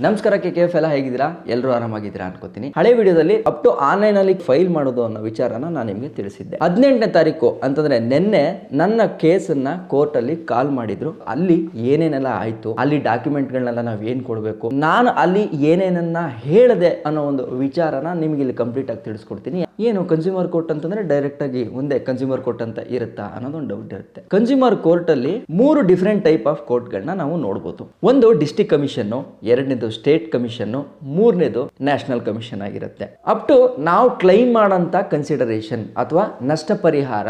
ನಮಸ್ಕಾರ KKF ಎಲ್ಲ ಹೇಗಿದ್ದೀರಾ? ಎಲ್ಲರೂ ಆರಾಮಾಗಿದ್ದೀರಾ ಅನ್ಕೋತೀನಿ. ಹಳೆ ವಿಡಿಯೋದಲ್ಲಿ ಅಪ್ ಟು ಆನ್ಲೈನ್ ಅಲ್ಲಿ ಫೈಲ್ ಮಾಡೋದು ಅನ್ನೋ ವಿಚಾರನ ನಾನು ನಿಮಗೆ ತಿಳಿಸಿದ್ದೆ. 18ನೇ ತಾರೀಕು ಅಂತಂದ್ರೆ ನಿನ್ನೆ ನನ್ನ ಕೇಸನ್ನ ಕೋರ್ಟ್ ಅಲ್ಲಿ ಕಾಲ್ ಮಾಡಿದ್ರು. ಅಲ್ಲಿ ಏನೇನೆಲ್ಲ ಆಯ್ತು, ಅಲ್ಲಿ ಡಾಕ್ಯುಮೆಂಟ್ಗಳನ್ನೆಲ್ಲ ನಾವು ಏನ್ ಕೊಡಬೇಕು, ನಾನು ಅಲ್ಲಿ ಏನೇನನ್ನ ಹೇಳಿದೆ ಅನ್ನೋ ಒಂದು ವಿಚಾರನ ನಿಮಗೆ ಇಲ್ಲಿ ಕಂಪ್ಲೀಟ್ ಆಗಿ ತಿಳಿಸ್ಕೊಡ್ತೀನಿ. ಏನು ಕನ್ಸ್ಯೂಮರ್ ಕೋರ್ಟ್ ಅಂತಂದ್ರೆ ಡೈರೆಕ್ಟ್ ಆಗಿ ಒಂದೇ ಕನ್ಸ್ಯೂಮರ್ ಕೋರ್ಟ್ ಅಂತ ಇರುತ್ತಾ ಅನ್ನೋದೊಂದು ಡೌಟ್ ಇರುತ್ತೆ. ಕನ್ಸ್ಯೂಮರ್ ಕೋರ್ಟ್ ಅಲ್ಲಿ 3 ಡಿಫರೆಂಟ್ ಟೈಪ್ ಆಫ್ ಕೋರ್ಟ್ಗಳನ್ನ ನಾವು ನೋಡಬಹುದು. ಒಂದು ಡಿಸ್ಟ್ರಿಕ್ಟ್ ಕಮಿಷನ್, ಎರಡನೇದು ಸ್ಟೇಟ್ ಕಮಿಷನ್, ಮೂರನೇದು ನ್ಯಾಷನಲ್ ಕಮಿಷನ್ ಆಗಿರುತ್ತೆ. ಅಪ್ ಟು ನಾವು ಕ್ಲೈಮ್ ಮಾಡೋಂಥ ಕನ್ಸಿಡರೇಷನ್ ಅಥವಾ ನಷ್ಟ ಪರಿಹಾರ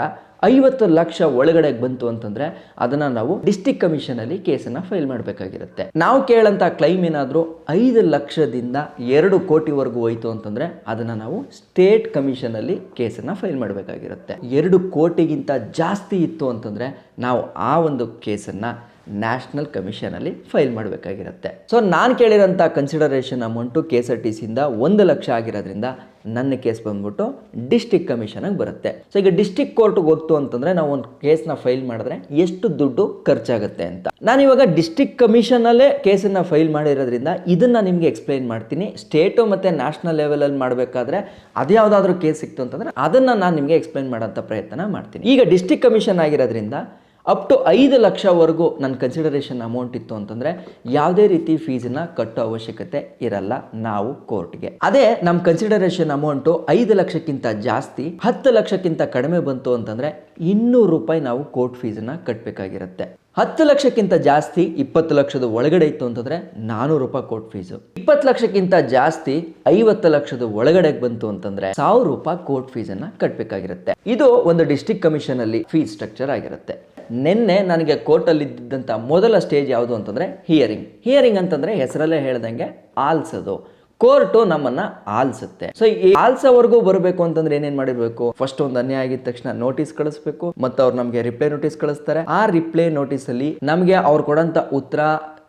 50 ಲಕ್ಷ ಒಳಗಡೆ ಬಂತು ಅಂತಂದ್ರೆ ಅದನ್ನ ನಾವು ಡಿಸ್ಟ್ರಿಕ್ಟ್ ಕಮಿಷನ್ ಅಲ್ಲಿ ಕೇಸನ್ನ ಫೈಲ್ ಮಾಡಬೇಕಾಗಿರುತ್ತೆ. ನಾವು ಕೇಳಂತ ಕ್ಲೈಮ್ ಏನಾದರೂ 5 ಲಕ್ಷದಿಂದ 2 ಕೋಟಿವರೆಗೂ ಹೋಯ್ತು ಅಂತಂದ್ರೆ ಅದನ್ನ ನಾವು ಸ್ಟೇಟ್ ಕಮಿಷನ್ ಅಲ್ಲಿ ಕೇಸನ್ನ ಫೈಲ್ ಮಾಡಬೇಕಾಗಿರುತ್ತೆ. 2 ಕೋಟಿಗಿಂತ ಜಾಸ್ತಿ ಇತ್ತು ಅಂತಂದ್ರೆ ನಾವು ಆ ಒಂದು ಕೇಸನ್ನ ನ್ಯಾಷನಲ್ ಕಮಿಷನ್ ಅಲ್ಲಿ ಫೈಲ್ ಮಾಡಬೇಕಾಗಿರುತ್ತೆ. ಸೊ ನಾನು ಕೇಳಿರೋಂಥ ಕನ್ಸಿಡರೇಷನ್ ಅಮೌಂಟು KSRTC ಇಂದ 1 ಲಕ್ಷ ಆಗಿರೋದ್ರಿಂದ ನನ್ನ ಕೇಸ್ ಬಂದ್ಬಿಟ್ಟು ಡಿಸ್ಟ್ರಿಕ್ಟ್ ಕಮಿಷನ್ಗೆ ಬರುತ್ತೆ. ಸೊ ಈಗ ಡಿಸ್ಟ್ರಿಕ್ಟ್ ಕೋರ್ಟ್ಗೆ ಹೋಗ್ತು ಅಂತಂದ್ರೆ ನಾವು ಒಂದು ಕೇಸ್ನ ಫೈಲ್ ಮಾಡಿದ್ರೆ ಎಷ್ಟು ದುಡ್ಡು ಖರ್ಚಾಗುತ್ತೆ ಅಂತ ನಾನಿವಾಗ ಡಿಸ್ಟ್ರಿಕ್ಟ್ ಕಮಿಷನಲ್ಲೇ ಕೇಸನ್ನು ಫೈಲ್ ಮಾಡಿರೋದ್ರಿಂದ ಇದನ್ನ ನಿಮಗೆ ಎಕ್ಸ್ಪ್ಲೈನ್ ಮಾಡ್ತೀನಿ. ಸ್ಟೇಟು ಮತ್ತು ನ್ಯಾಷನಲ್ ಲೆವೆಲಲ್ಲಿ ಮಾಡಬೇಕಾದ್ರೆ ಅದ್ಯಾವುದಾದ್ರೂ ಕೇಸ್ ಸಿಕ್ತು ಅಂತಂದ್ರೆ ಅದನ್ನು ನಾನು ನಿಮಗೆ ಎಕ್ಸ್ಪ್ಲೈನ್ ಮಾಡೋಂಥ ಪ್ರಯತ್ನ ಮಾಡ್ತೀನಿ. ಈಗ ಡಿಸ್ಟ್ರಿಕ್ಟ್ ಕಮಿಷನ್ ಆಗಿರೋದ್ರಿಂದ ಅಪ್ ಟು 5 ಲಕ್ಷವರೆಗೂ ನನ್ನ ಕನ್ಸಿಡರೇಷನ್ ಅಮೌಂಟ್ ಇತ್ತು ಅಂತಂದರೆ ಯಾವುದೇ ರೀತಿ ಫೀಸನ್ನ ಕಟ್ಟೋ ಅವಶ್ಯಕತೆ ಇರಲ್ಲ ನಾವು ಕೋರ್ಟ್ಗೆ. ಅದೇ ನಮ್ಮ ಕನ್ಸಿಡರೇಷನ್ ಅಮೌಂಟು 5 ಲಕ್ಷಕ್ಕಿಂತ ಜಾಸ್ತಿ 10 ಲಕ್ಷಕ್ಕಿಂತ ಕಡಿಮೆ ಬಂತು ಅಂತಂದರೆ 200 ರೂಪಾಯಿ ನಾವು ಕೋರ್ಟ್ ಫೀಸನ್ನ ಕಟ್ಟಬೇಕಾಗಿರುತ್ತೆ. 10 ಲಕ್ಷಕ್ಕಿಂತ ಜಾಸ್ತಿ 20 ಲಕ್ಷದ ಒಳಗಡೆ ಇತ್ತು ಅಂತಂದರೆ 400 ರೂಪಾಯಿ ಕೋರ್ಟ್ ಫೀಸು. 20 ಲಕ್ಷಕ್ಕಿಂತ ಜಾಸ್ತಿ 50 ಲಕ್ಷದ ಒಳಗಡೆ ಬಂತು ಅಂತಂದರೆ 1000 ರೂಪಾಯಿ ಕೋರ್ಟ್ ಫೀಸನ್ನು ಕಟ್ಟಬೇಕಾಗಿರುತ್ತೆ. ಇದು ಒಂದು ಡಿಸ್ಟ್ರಿಕ್ಟ್ ಕಮಿಷನ್ ಅಲ್ಲಿ ಫೀಸ್ ಸ್ಟ್ರಕ್ಚರ್ ಆಗಿರುತ್ತೆ. ನಿನ್ನೆ ನನಗೆ ಕೋರ್ಟಲ್ಲಿ ಇದ್ದಂಥ ಮೊದಲ ಸ್ಟೇಜ್ ಯಾವುದು ಅಂತಂದರೆ ಹಿಯರಿಂಗ್ ಅಂತಂದರೆ ಹೆಸರಲ್ಲೇ ಹೇಳ್ದಂಗೆ ಆಲ್ಸೋದು. ಕೋರ್ಟು ನಮ್ಮನ್ನ ಆಲ್ಸುತ್ತೆ. ಸೊ ಈ ಆಲ್ಸೋವರೆಗೂ ಬರಬೇಕು ಅಂತಂದ್ರೆ ಏನೇನ್ ಮಾಡಿರ್ಬೇಕು? ಫಸ್ಟ್ ಒಂದು ಅನ್ಯಾಯ ಆಗಿದ ತಕ್ಷಣ ನೋಟಿಸ್ ಕಳಿಸ್ಬೇಕು, ಮತ್ತು ಅವ್ರು ನಮಗೆ ರಿಪ್ಲೈ ನೋಟಿಸ್ ಕಳಿಸ್ತಾರೆ. ಆ ರಿಪ್ಲೈ ನೋಟಿಸ್ ಅಲ್ಲಿ ನಮಗೆ ಅವ್ರು ಕೊಡಂತ ಉತ್ತರ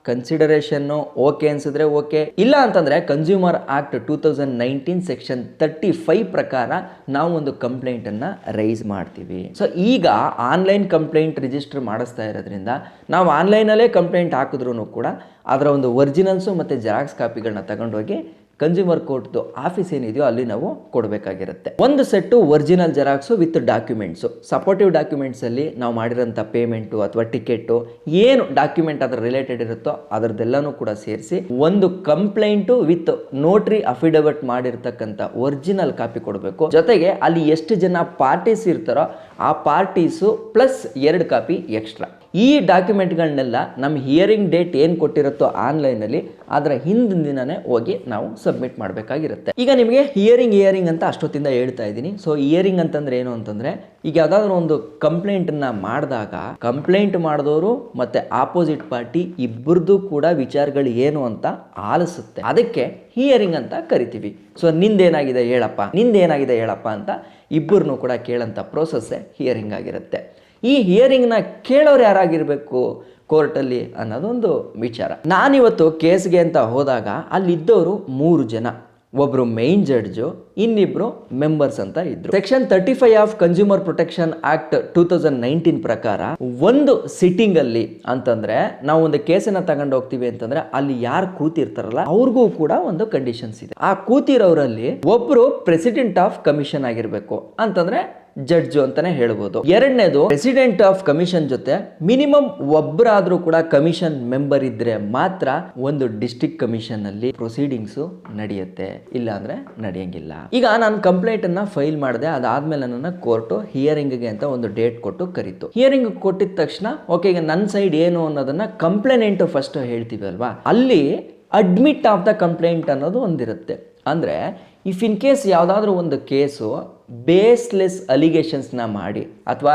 ಕನ್ಸಿಡರೇಷನ್ ಓಕೆ ಅನ್ಸಿದ್ರೆ ಓಕೆ, ಇಲ್ಲ ಅಂತಂದ್ರೆ ಕನ್ಸ್ಯೂಮರ್ ಆಕ್ಟ್ 2019 ಸೆಕ್ಷನ್ 35 ಪ್ರಕಾರ ನಾವು ಒಂದು ಕಂಪ್ಲೇಂಟ್ ಅನ್ನ ರೈಸ್ ಮಾಡ್ತೀವಿ. ಸೊ ಈಗ ಆನ್ಲೈನ್ ಕಂಪ್ಲೇಂಟ್ ರಿಜಿಸ್ಟರ್ ಮಾಡಿಸ್ತಾ ಇರೋದ್ರಿಂದ ನಾವು ಆನ್ಲೈನಲ್ಲೇ ಕಂಪ್ಲೇಂಟ್ ಹಾಕಿದ್ರು ಕೂಡ ಅದರ ಒಂದು ಒರಿಜಿನಲ್ಸು ಮತ್ತು ಜೆರಾಕ್ಸ್ ಕಾಪಿಗಳನ್ನ ತಗೊಂಡೋಗಿ ಕನ್ಸ್ಯೂಮರ್ ಕೋರ್ಟ್ದು ಆಫೀಸ್ ಏನಿದೆಯೋ ಅಲ್ಲಿ ನಾವು ಕೊಡಬೇಕಾಗಿರುತ್ತೆ. ಒಂದು set original xerox with documents, supportive documents ಅಲ್ಲಿ ನಾವು ಮಾಡಿರೋಂಥ ಪೇಮೆಂಟು ಅಥವಾ ಟಿಕೆಟು ಏನು ಡಾಕ್ಯುಮೆಂಟ್ ಅದರ ರಿಲೇಟೆಡ್ ಇರುತ್ತೋ ಅದರದ್ದೆಲ್ಲನೂ ಕೂಡ ಸೇರಿಸಿ ಒಂದು ಕಂಪ್ಲೇಂಟು ವಿತ್ ನೋಟ್ರಿ ಅಫಿಡವಿಟ್ ಮಾಡಿರ್ತಕ್ಕಂಥ ಒರಿಜಿನಲ್ ಕಾಪಿ ಕೊಡಬೇಕು. ಜೊತೆಗೆ ಅಲ್ಲಿ ಎಷ್ಟು ಜನ ಪಾರ್ಟೀಸ್ ಇರ್ತಾರೋ ಆ ಪಾರ್ಟೀಸು ಪ್ಲಸ್ 2 ಕಾಪಿ ಎಕ್ಸ್ಟ್ರಾ. ಈ ಡಾಕ್ಯುಮೆಂಟ್ಗಳನ್ನೆಲ್ಲ ನಮ್ಮ ಹಿಯರಿಂಗ್ ಡೇಟ್ ಏನು ಕೊಟ್ಟಿರುತ್ತೋ ಆನ್ಲೈನಲ್ಲಿ ಅದರ ಹಿಂದಿನ ದಿನನೇ ಹೋಗಿ ನಾವು ಸಬ್ಮಿಟ್ ಮಾಡಬೇಕಾಗಿರುತ್ತೆ. ಈಗ ನಿಮಗೆ ಹಿಯರಿಂಗ್ ಅಂತ ಅಷ್ಟೊತ್ತಿಂದ ಹೇಳ್ತಾ ಇದ್ದೀನಿ. ಸೊ ಹಿಯರಿಂಗ್ ಅಂತಂದ್ರೆ ಏನು ಅಂತಂದ್ರೆ ಈಗ ಯಾವುದಾದ್ರೂ ಒಂದು ಕಂಪ್ಲೇಂಟನ್ನು ಮಾಡಿದಾಗ ಕಂಪ್ಲೇಂಟ್ ಮಾಡಿದವರು ಮತ್ತು ಆಪೋಸಿಟ್ ಪಾರ್ಟಿ ಇಬ್ಬರದು ಕೂಡ ವಿಚಾರಗಳು ಏನು ಅಂತ ಆಲಿಸುತ್ತೆ. ಅದಕ್ಕೆ ಹಿಯರಿಂಗ್ ಅಂತ ಕರಿತೀವಿ. ಸೊ ನಿಂದೇನಾಗಿದೆ ಹೇಳಪ್ಪ ಅಂತ ಇಬ್ಬರನ್ನು ಕೂಡ ಕೇಳೋಂಥ ಪ್ರೋಸೆಸ್ಸೇ ಹಿಯರಿಂಗ್ ಆಗಿರುತ್ತೆ. ಈ ಹಿಯರಿಂಗ್ನ ಕೇಳೋರು ಯಾರಾಗಿರಬೇಕು ಕೋರ್ಟಲ್ಲಿ ಅನ್ನೋದೊಂದು ವಿಚಾರ. ನಾನಿವತ್ತು ಕೇಸ್ಗೆ ಅಂತ ಹೋದಾಗ ಅಲ್ಲಿದ್ದವರು 3 ಜನ, ಒಬ್ಬರು ಮೇನ್ ಜಡ್ಜು, ಇನ್ನಿಬ್ರು ಮೆಂಬರ್ಸ್ ಅಂತ ಇದ್ರು. Section 35 of consumer protection act 2019 ಪ್ರಕಾರ ಒಂದು ಸಿಟ್ಟಿಂಗ್ ಅಲ್ಲಿ ಅಂತಂದ್ರೆ ನಾವು ಒಂದು ಕೇಸನ್ನ ತಗೊಂಡು ಹೋಗ್ತೀವಿ ಅಂತಂದ್ರೆ ಅಲ್ಲಿ ಯಾರು ಕೂತಿರ್ತಾರಲ್ಲ ಅವ್ರಿಗೂ ಕೂಡ ಒಂದು ಕಂಡೀಷನ್ಸ್ ಇದೆ. ಆ ಕೂತಿರೋರಲ್ಲಿ ಒಬ್ರು ಪ್ರೆಸಿಡೆಂಟ್ ಆಫ್ ಕಮಿಷನ್ ಆಗಿರ್ಬೇಕು, ಅಂತಂದ್ರೆ ಜಡ್ಜು ಅಂತಾನೆ ಹೇಳ್ಬೋದು. ಎರಡನೇದು ಪ್ರೆಸಿಡೆಂಟ್ ಆಫ್ ಕಮಿಷನ್ ಜೊತೆ ಮಿನಿಮಮ್ ಒಬ್ಬರಾದ್ರೂ ಕೂಡ ಕಮಿಷನ್ ಮೆಂಬರ್ ಇದ್ರೆ ಮಾತ್ರ ಒಂದು ಡಿಸ್ಟ್ರಿಕ್ಟ್ ಕಮಿಷನ್ ಅಲ್ಲಿ ಪ್ರೊಸೀಡಿಂಗ್ಸ್ ನಡೆಯುತ್ತೆ, ಇಲ್ಲ ಅಂದ್ರೆ ನಡೆಯಂಗಿಲ್ಲ. ಈಗ ನಾನು ಕಂಪ್ಲೇಂಟ್ ಅನ್ನ ಫೈಲ್ ಮಾಡಿದೆ, ಅದಾದ್ಮೇಲೆ ನನ್ನ ಕೋರ್ಟ್ ಹಿಯರಿಂಗ್ಗೆ ಅಂತ ಒಂದು ಡೇಟ್ ಕೊಟ್ಟು ಕರೀತು. ಹಿಯರಿಂಗ್ ಕೊಟ್ಟಿದ ತಕ್ಷಣ ಓಕೆ, ಈಗ ನನ್ನ ಸೈಡ್ ಏನು ಅನ್ನೋದನ್ನ ಕಂಪ್ಲೇಂಟ್ ಫಸ್ಟ್ ಹೇಳ್ತೀವಿ ಅಲ್ವಾ, ಅಲ್ಲಿ ಅಡ್ಮಿಟ್ ಆಫ್ ದ ಕಂಪ್ಲೇಂಟ್ ಅನ್ನೋದು ಒಂದಿರುತ್ತೆ. ಅಂದರೆ ಇಫ್ ಇನ್ ಕೇಸ್ ಯಾವುದಾದ್ರೂ ಒಂದು ಕೇಸು ಬೇಸ್ಲೆಸ್ ಅಲಿಗೇಷನ್ಸ್ನ ಮಾಡಿ ಅಥವಾ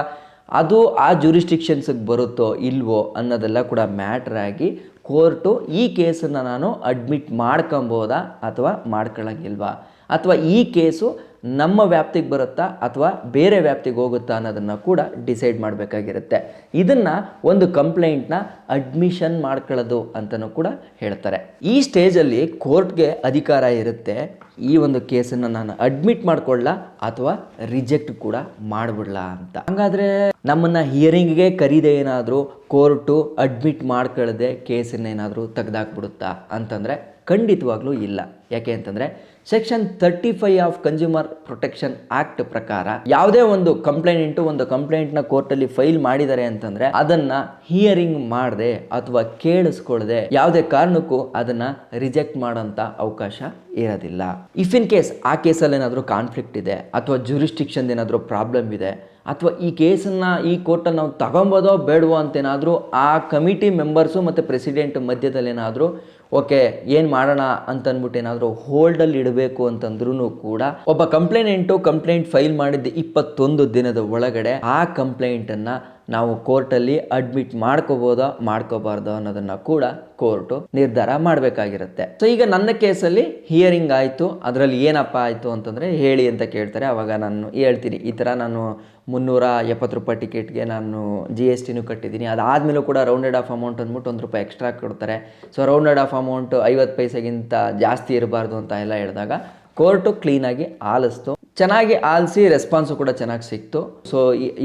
ಅದು ಆ ಜೂರಿಸ್ಟಿಕ್ಷನ್ಸ್ಗೆ ಬರುತ್ತೋ ಇಲ್ವೋ ಅನ್ನೋದೆಲ್ಲ ಕೂಡ ಮ್ಯಾಟ್ರ್ ಆಗಿ ಕೋರ್ಟು ಈ ಕೇಸನ್ನು ನಾನು ಅಡ್ಮಿಟ್ ಮಾಡ್ಕೊಬೋದಾ ಅಥವಾ ಮಾಡ್ಕೊಳ್ಳೋಂಗಿಲ್ವಾ, ಅಥವಾ ಈ ಕೇಸು ನಮ್ಮ ವ್ಯಾಪ್ತಿಗೆ ಬರುತ್ತಾ ಅಥವಾ ಬೇರೆ ವ್ಯಾಪ್ತಿಗೆ ಹೋಗುತ್ತಾ ಅನ್ನೋದನ್ನು ಕೂಡ ಡಿಸೈಡ್ ಮಾಡಬೇಕಾಗಿರುತ್ತೆ. ಇದನ್ನು ಒಂದು ಕಂಪ್ಲೇಂಟ್ನ ಅಡ್ಮಿಷನ್ ಮಾಡ್ಕೊಳ್ಳೋದು ಅಂತಲೂ ಕೂಡ ಹೇಳ್ತಾರೆ. ಈ ಸ್ಟೇಜಲ್ಲಿ ಕೋರ್ಟ್ಗೆ ಅಧಿಕಾರ ಇರುತ್ತೆ ಈ ಒಂದು ಕೇಸನ್ನು ನಾನು ಅಡ್ಮಿಟ್ ಮಾಡ್ಕೊಳ್ಳ ಅಥವಾ ರಿಜೆಕ್ಟ್ ಕೂಡ ಮಾಡಿಬಿಡ್ಲ ಅಂತ. ಹಾಗಾದರೆ ನಮ್ಮನ್ನು ಹಿಯರಿಂಗ್ಗೆ ಕರೀದೆ ಏನಾದರೂ ಕೋರ್ಟು ಅಡ್ಮಿಟ್ ಮಾಡ್ಕೊಳ್ಳದೆ ಕೇಸನ್ನೇನಾದರೂ ತೆಗೆದಾಕ್ಬಿಡುತ್ತಾ ಅಂತಂದರೆ ಖಂಡಿತವಾಗ್ಲೂ ಇಲ್ಲ. ಯಾಕೆ ಅಂತಂದರೆ section 35 of consumer protection act ಪ್ರಕಾರ ಯಾವುದೇ ಒಂದು ಕಂಪ್ಲೇಂಟ್ನ ಕೋರ್ಟಲ್ಲಿ ಫೈಲ್ ಮಾಡಿದ್ದಾರೆ ಅಂತಂದರೆ ಅದನ್ನು ಹಿಯರಿಂಗ್ ಮಾಡದೆ ಅಥವಾ ಕೇಳಿಸ್ಕೊಳ್ಳದೆ ಯಾವುದೇ ಕಾರಣಕ್ಕೂ ಅದನ್ನು ರಿಜೆಕ್ಟ್ ಮಾಡೋಂಥ ಅವಕಾಶ ಇರೋದಿಲ್ಲ. ಇಫ್ ಇನ್ ಕೇಸ್ ಆ ಕೇಸಲ್ಲಿ ಏನಾದರೂ ಕಾನ್ಫ್ಲಿಕ್ಟ್ ಇದೆ ಅಥವಾ ಜುರಿಸ್ಟಿಕ್ಷನ್ ಏನಾದರೂ ಪ್ರಾಬ್ಲಮ್ ಇದೆ ಅಥವಾ ಈ ಕೇಸನ್ನು ಈ ಕೋರ್ಟಲ್ಲಿ ನಾವು ತಗೊಬೋದೋ ಬೇಡವೋ ಅಂತೇನಾದರೂ ಆ ಕಮಿಟಿ ಮೆಂಬರ್ಸು ಮತ್ತು ಪ್ರೆಸಿಡೆಂಟ್ ಮಧ್ಯದಲ್ಲಿ ಏನಾದರೂ ಓಕೆ ಏನು ಮಾಡೋಣ ಅಂತಂದ್ಬಿಟ್ಟು ಏನಾದರೂ ಹೋಲ್ಡಲ್ಲಿ ಇಡಬೇಕು ಅಂತಂದ್ರೂ ಕೂಡ ಒಬ್ಬ ಕಂಪ್ಲೇಂಟ್ ಫೈಲ್ ಮಾಡಿದ್ದು 21 ದಿನದ ಒಳಗಡೆ ಆ ಕಂಪ್ಲೇಂಟನ್ನು ನಾವು ಕೋರ್ಟಲ್ಲಿ ಅಡ್ಮಿಟ್ ಮಾಡ್ಕೋಬೋದೋ ಮಾಡ್ಕೋಬಾರ್ದು ಅನ್ನೋದನ್ನು ಕೂಡ ಕೋರ್ಟು ನಿರ್ಧಾರ ಮಾಡಬೇಕಾಗಿರುತ್ತೆ. ಸೊ ಈಗ ನನ್ನ ಕೇಸಲ್ಲಿ ಹಿಯರಿಂಗ್ ಆಯಿತು, ಅದರಲ್ಲಿ ಏನಪ್ಪ ಆಯಿತು ಅಂತಂದರೆ ಹೇಳಿ ಅಂತ ಕೇಳ್ತಾರೆ. ಆವಾಗ ನಾನು ಹೇಳ್ತೀನಿ, ಈ ಥರ ನಾನು 370 ರೂಪಾಯಿ ಟಿಕೆಟ್ಗೆ ನಾನು GSTನೂ ಕಟ್ಟಿದ್ದೀನಿ, ಅದಾದಮೇಲೂ ಕೂಡ ರೌಂಡೆಡ್ ಆಫ್ ಅಮೌಂಟ್ ಅಂದ್ಬಿಟ್ಟು ₹1 ಎಕ್ಸ್ಟ್ರಾ ಕೊಡ್ತಾರೆ. ಸೊ ರೌಂಡೆಡ್ ಆಫ್ ಅಮೌಂಟ್ 50 ಪೈಸೆಗಿಂತ ಜಾಸ್ತಿ ಇರಬಾರ್ದು ಅಂತ ಎಲ್ಲ ಹೇಳಿದಾಗ ಕೋರ್ಟು ಕ್ಲೀನಾಗಿ ಆಲಿಸ್ತು, ಚೆನ್ನಾಗಿ ಆಲಿಸಿ ರೆಸ್ಪಾನ್ಸು ಕೂಡ ಚೆನ್ನಾಗಿ ಸಿಕ್ತು. ಸೊ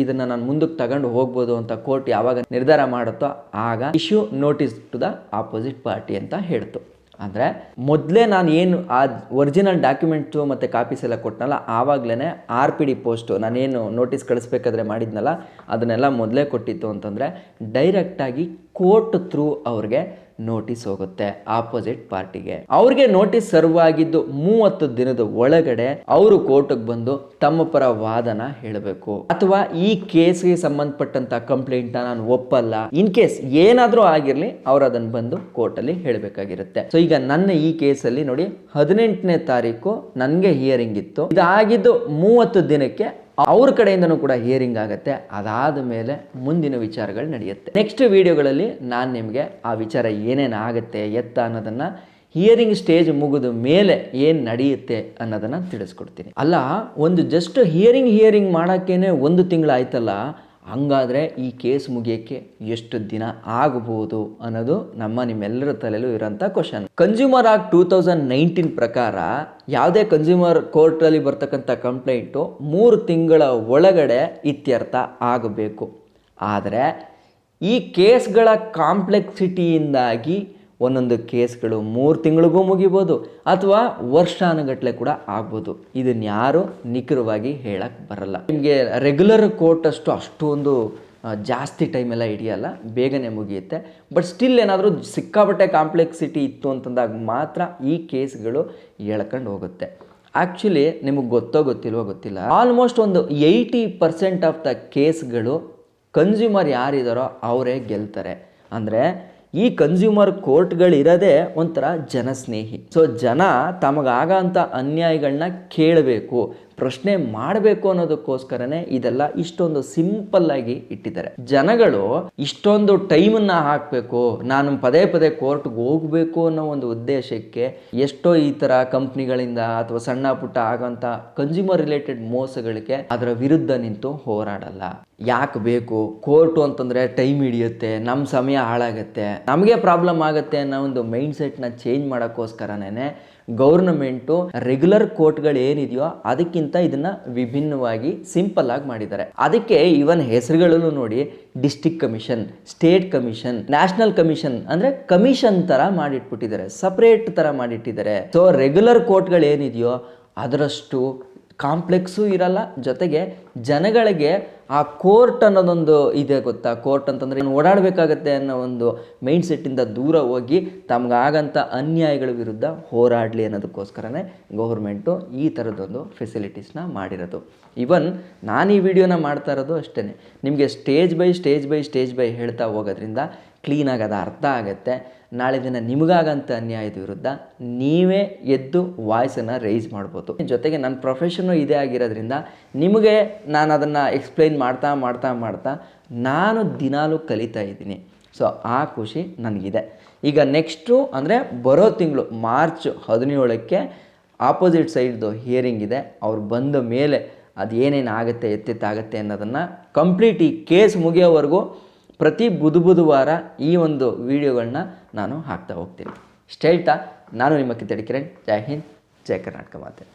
ಇದನ್ನು ನಾನು ಮುಂದಕ್ಕೆ ತಗೊಂಡು ಹೋಗ್ಬೋದು ಅಂತ ಕೋರ್ಟ್ ಯಾವಾಗ ನಿರ್ಧಾರ ಮಾಡುತ್ತೋ ಆಗ issue notice to the opposite party ಅಂತ ಹೇಳ್ತು. ಅಂದರೆ ಮೊದಲೇ ನಾನು ಏನು ಆ ಒರಿಜಿನಲ್ ಡಾಕ್ಯುಮೆಂಟ್ಸು ಮತ್ತು ಕಾಪೀಸ್ ಎಲ್ಲ ಕೊಟ್ಟನಲ್ಲ, ಆವಾಗಲೇ RPD ಪೋಸ್ಟು ನಾನೇನು ನೋಟಿಸ್ ಕಳಿಸ್ಬೇಕಾದ್ರೆ ಮಾಡಿದ್ನಲ್ಲ ಅದನ್ನೆಲ್ಲ ಮೊದಲೇ ಕೊಟ್ಟಿತ್ತು ಅಂತಂದರೆ ಡೈರೆಕ್ಟಾಗಿ ಕೋರ್ಟ್ ಥ್ರೂ ಅವ್ರಿಗೆ ನೋಟಿಸ್ ಹೋಗುತ್ತೆ ಆಪೋಸಿಟ್ ಪಾರ್ಟಿಗೆ. ಅವ್ರಿಗೆ ನೋಟಿಸ್ ಸರ್ವ್ ಆಗಿದ್ದು 30 ದಿನದ ಒಳಗಡೆ ಅವರು ಕೋರ್ಟ್ಗೆ ಬಂದು ತಮ್ಮ ಪರ ವಾದನ ಹೇಳಬೇಕು. ಅಥವಾ ಈ ಕೇಸ್ಗೆ ಸಂಬಂಧಪಟ್ಟಂತ ಕಂಪ್ಲೇಂಟ್ನ ನಾನು ಒಪ್ಪಲ್ಲ, ಇನ್ ಕೇಸ್ ಏನಾದರೂ ಆಗಿರಲಿ ಅವ್ರು ಅದನ್ನು ಬಂದು ಕೋರ್ಟಲ್ಲಿ ಹೇಳಬೇಕಾಗಿರುತ್ತೆ. ಸೊ ಈಗ ನನ್ನ ಈ ಕೇಸಲ್ಲಿ ನೋಡಿ 18ನೇ ತಾರೀಕು ನನಗೆ ಹಿಯರಿಂಗ್ ಇತ್ತು. ಇದಾಗಿದ್ದು 30 ದಿನಕ್ಕೆ ಅವ್ರ ಕಡೆಯಿಂದನೂ ಕೂಡ ಹಿಯರಿಂಗ್ ಆಗುತ್ತೆ. ಅದಾದ ಮೇಲೆ ಮುಂದಿನ ವಿಚಾರಗಳು ನಡೆಯುತ್ತೆ. ನೆಕ್ಸ್ಟ್ ವಿಡಿಯೋಗಳಲ್ಲಿ ನಾನು ನಿಮಗೆ ಆ ವಿಚಾರ ಏನೇನು ಆಗುತ್ತೆ ಎತ್ತ ಅನ್ನೋದನ್ನು ಹಿಯರಿಂಗ್ ಸ್ಟೇಜ್ ಮುಗಿದ ಮೇಲೆ ಏನು ನಡೆಯುತ್ತೆ ಅನ್ನೋದನ್ನು ತಿಳಿಸ್ಕೊಡ್ತೀನಿ. ಅಲ್ಲ, ಒಂದು ಜಸ್ಟ್ ಹಿಯರಿಂಗ್ ಮಾಡೋಕ್ಕೇನೆ 1 ತಿಂಗಳು ಆಯ್ತಲ್ಲ, ಹಂಗಾದರೆ ಈ ಕೇಸ್ ಮುಗಿಯೋಕ್ಕೆ ಎಷ್ಟು ದಿನ ಆಗಬಹುದು ಅನ್ನೋದು ನಿಮ್ಮೆಲ್ಲರ ತಲೆಯಲ್ಲೂ ಇರೋಂಥ ಕ್ವಶನ್. ಕನ್ಸ್ಯೂಮರ್ ಆಕ್ಟ್ 2019 ಪ್ರಕಾರ ಯಾವುದೇ ಕನ್ಸ್ಯೂಮರ್ ಕೋರ್ಟಲ್ಲಿ ಬರ್ತಕ್ಕಂಥ ಕಂಪ್ಲೇಂಟು 3 ತಿಂಗಳ ಒಳಗಡೆ ಇತ್ಯರ್ಥ ಆಗಬೇಕು. ಆದರೆ ಈ ಕೇಸ್ಗಳ ಕಾಂಪ್ಲೆಕ್ಸಿಟಿಯಿಂದಾಗಿ ಒಂದೊಂದು ಕೇಸ್ಗಳು 3 ತಿಂಗಳಿಗೂ ಮುಗಿಬೋದು ಅಥವಾ ವರ್ಷಾನುಗಟ್ಟಲೆ ಕೂಡ ಆಗ್ಬೋದು. ಇದನ್ನು ಯಾರು ನಿಖರವಾಗಿ ಹೇಳಕ್ಕೆ ಬರಲ್ಲ. ನಿಮಗೆ ರೆಗ್ಯುಲರ್ ಕೋರ್ಟ್ ಅಷ್ಟೊಂದು ಜಾಸ್ತಿ ಟೈಮೆಲ್ಲ ಹಿಡಿಯಲ್ಲ, ಬೇಗನೆ ಮುಗಿಯುತ್ತೆ. ಬಟ್ ಸ್ಟಿಲ್ ಏನಾದರೂ ಸಿಕ್ಕಾಪಟ್ಟೆ ಕಾಂಪ್ಲೆಕ್ಸಿಟಿ ಇತ್ತು ಅಂತಂದಾಗ ಮಾತ್ರ ಈ ಕೇಸ್ಗಳು ಎಳ್ಕೊಂಡು ಹೋಗುತ್ತೆ. ಆ್ಯಕ್ಚುಲಿ ನಿಮಗೆ ಗೊತ್ತಿಲ್ವೋ ಗೊತ್ತಿಲ್ಲ, ಆಲ್ಮೋಸ್ಟ್ ಒಂದು 80% ಆಫ್ ದ ಕೇಸ್ಗಳು ಕನ್ಸ್ಯೂಮರ್ ಯಾರಿದ್ದಾರೋ ಅವರೇ ಗೆಲ್ತಾರೆ. ಅಂದರೆ ಈ ಕನ್ಸ್ಯೂಮರ್ ಕೋರ್ಟ್ಗಳಿರೋದೇ ಒಂಥರ ಜನಸ್ನೇಹಿ. ಸೊ ಜನ ತಮಗಾಗಂಥ ಅನ್ಯಾಯಗಳನ್ನ ಕೇಳಬೇಕು, ಪ್ರಶ್ನೆ ಮಾಡಬೇಕು ಅನ್ನೋದಕ್ಕೋಸ್ಕರನೇ ಇದೆಲ್ಲ ಇಷ್ಟೊಂದು ಸಿಂಪಲ್ಲಾಗಿ ಇಟ್ಟಿದ್ದಾರೆ. ಜನಗಳು ಇಷ್ಟೊಂದು ಟೈಮನ್ನು ಹಾಕಬೇಕು, ನಾನು ಪದೇ ಪದೇ ಕೋರ್ಟ್ಗೆ ಹೋಗಬೇಕು ಅನ್ನೋ ಒಂದು ಉದ್ದೇಶಕ್ಕೆ ಎಷ್ಟೋ ಈ ಥರ ಕಂಪ್ನಿಗಳಿಂದ ಅಥವಾ ಸಣ್ಣ ಪುಟ್ಟ ಆಗೋಂಥ ಕನ್ಸ್ಯೂಮರ್ ರಿಲೇಟೆಡ್ ಮೋಸಗಳಿಗೆ ಅದರ ವಿರುದ್ಧ ನಿಂತು ಹೋರಾಡಲ್ಲ. ಯಾಕೆ ಬೇಕು ಕೋರ್ಟು ಅಂತಂದರೆ ಟೈಮ್ ಹಿಡಿಯುತ್ತೆ, ನಮ್ಮ ಸಮಯ ಹಾಳಾಗುತ್ತೆ, ನಮಗೆ ಪ್ರಾಬ್ಲಮ್ ಆಗುತ್ತೆ ಅನ್ನೋ ಒಂದು ಮೈಂಡ್ ಸೆಟ್ನ ಚೇಂಜ್ ಮಾಡೋಕ್ಕೋಸ್ಕರನೇ ಗೌರ್ನಮೆಂಟು ರೆಗ್ಯುಲರ್ ಕೋರ್ಟ್ಗಳು ಏನಿದೆಯೋ ಅದಕ್ಕಿಂತ ಇದನ್ನು ವಿಭಿನ್ನವಾಗಿ ಸಿಂಪಲ್ ಆಗಿ ಮಾಡಿದ್ದಾರೆ. ಅದಕ್ಕೆ ಇವನ್ ಹೆಸರುಗಳಲ್ಲೂ ನೋಡಿ district commission, state commission, national commission ಅಂದರೆ ಕಮಿಷನ್ ಥರ ಮಾಡಿಟ್ಬಿಟ್ಟಿದ್ದಾರೆ, ಸಪ್ರೇಟ್ ಥರ ಮಾಡಿಟ್ಟಿದ್ದಾರೆ. ಸೊ ರೆಗ್ಯುಲರ್ ಕೋರ್ಟ್ಗಳು ಏನಿದೆಯೋ ಅದರಷ್ಟು ಕಾಂಪ್ಲೆಕ್ಸು ಇರಲ್ಲ, ಜೊತೆಗೆ ಜನಗಳಿಗೆ ಆ ಕೋರ್ಟ್ ಅನ್ನೋದೊಂದು ಇದೆ ಗೊತ್ತಾ, ಕೋರ್ಟ್ ಅಂತಂದರೆ ಓಡಾಡಬೇಕಾಗತ್ತೆ ಅನ್ನೋ ಒಂದು ಮೈಂಡ್ ಸೆಟ್ಟಿಂದ ದೂರ ಹೋಗಿ ತಮಗಾಗಂಥ ಅನ್ಯಾಯಗಳ ವಿರುದ್ಧ ಹೋರಾಡಲಿ ಅನ್ನೋದಕ್ಕೋಸ್ಕರನೇ ಗೌರ್ಮೆಂಟು ಈ ಥರದ್ದೊಂದು ಫೆಸಿಲಿಟೀಸ್ನ ಮಾಡಿರೋದು. ಇವನ್ ನಾನು ಈ ವಿಡಿಯೋನ ಮಾಡ್ತಾ ಇರೋದು ಅಷ್ಟೇ, ನಿಮಗೆ ಸ್ಟೇಜ್ ಬೈ ಹೇಳ್ತಾ ಹೋಗೋದ್ರಿಂದ ಕ್ಲೀನಾಗಿ ಅದು ಅರ್ಥ ಆಗುತ್ತೆ. ನಾಳೆ ದಿನ ನಿಮಗಾಗಂಥ ಅನ್ಯಾಯದ ವಿರುದ್ಧ ನೀವೇ ಎದ್ದು ವಾಯ್ಸನ್ನು ರೈಸ್ ಮಾಡ್ಬೋದು. ಜೊತೆಗೆ ನನ್ನ ಪ್ರೊಫೆಷನ್ನು ಇದೇ ಆಗಿರೋದ್ರಿಂದ ನಿಮಗೆ ನಾನು ಅದನ್ನು ಎಕ್ಸ್ಪ್ಲೈನ್ ಮಾಡ್ತಾ ನಾನು ದಿನಾಲೂ ಕಲಿತಾ ಇದ್ದೀನಿ. ಸೊ ಆ ಖುಷಿ ನನಗಿದೆ. ಈಗ ನೆಕ್ಸ್ಟು ಅಂದರೆ ಬರೋ ತಿಂಗಳು ಮಾರ್ಚ್ 17ಕ್ಕೆ ಆಪೋಸಿಟ್ ಸೈಡ್ದು ಹಿಯರಿಂಗ್ ಇದೆ. ಅವ್ರು ಬಂದ ಮೇಲೆ ಅದು ಏನೇನು ಆಗುತ್ತೆ ಎತ್ತಿತ್ತಾಗುತ್ತೆ ಅನ್ನೋದನ್ನು ಕಂಪ್ಲೀಟ್ ಈ ಕೇಸ್ ಮುಗಿಯೋವರೆಗೂ ಪ್ರತಿ ಬುಧವಾರ ಈ ಒಂದು ವಿಡಿಯೋಗಳನ್ನ ನಾನು ಹಾಕ್ತಾ ಹೋಗ್ತೀನಿ. ಸ್ಟೇಲ್ಟಾ, ನಾನು ನಿಮ್ಮ ಕಿತ್ತಡಿ ಕಿರಣ್. ಜೈ ಹಿಂದ್, ಜೈ ಕರ್ನಾಟಕ ಮಾತೆ.